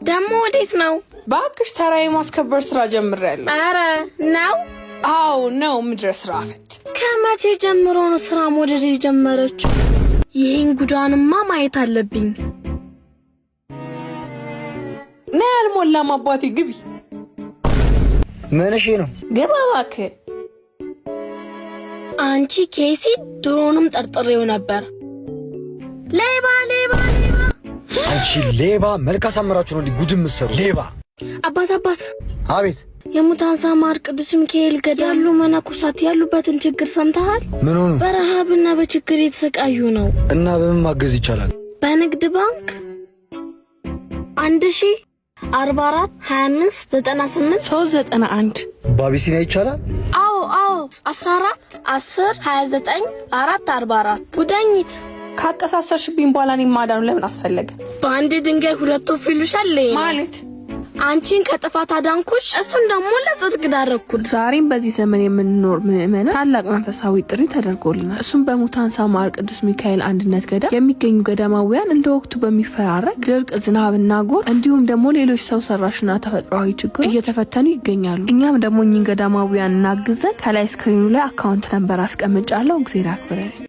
ደሞ ወዴት ነው? ባክሽ ተራይ ማስከበር ስራ ጀምሬያለሁ። አረ ነው? አው ነው ምድረስ ራፈት። ከመቼ ጀምሮ ነው ስራ መውደድ የጀመረችው? ይሄን ጉዳንማ ማየት አለብኝ። ነይ አልሞላም አባቴ ግቢ። ምንሽ ነው? ግባ እባክህ። አንቺ ኬሲ ድሮንም ጠርጥሬው ነበር። ሌባ ሌባ ሌባ! አንቺ ሌባ! መልክ አሳምራችሁ ነው እንዴ ጉድ የምትሰሩ ሌባ! አባት አቤት። የሙታን ሳማር ቅዱስ ሚካኤል ገዳሉ መነኮሳት ያሉበትን ችግር ሰምተሃል? ምን ሆኑ? በረሃብና በችግር የተሰቃዩ ነው። እና በምን ማገዝ ይቻላል? በንግድ ባንክ 1044 25 98 391 በአቢሲኒያ ይቻላል? አዎ 14 10 29 444 ጉዳኝት ካቀሳሰርሽብኝ በኋላ እኔ ማዳኑ ለምን አስፈለገ? በአንድ ድንጋይ ሁለት ወፍ ይሉሻል ማለት አንቺን ከጥፋት አዳንኩሽ፣ እሱን ደግሞ ለጽድቅ ዳረኩት። ዛሬም በዚህ ዘመን የምንኖር ምእመናን ታላቅ መንፈሳዊ ጥሪ ተደርጎልናል። እሱም በሙታን ሳማር ቅዱስ ሚካኤል አንድነት ገዳም የሚገኙ ገዳማውያን እንደ ወቅቱ በሚፈራረቅ ድርቅ፣ ዝናብና ጎርፍ እንዲሁም ደግሞ ሌሎች ሰው ሰራሽና ተፈጥሯዊ ችግሮች እየተፈተኑ ይገኛሉ። እኛም ደግሞ እኚህን ገዳማውያን እናግዘን ከላይ ስክሪኑ ላይ አካውንት ነምበር አስቀምጫለሁ። እግዚአብሔር ያክብረን።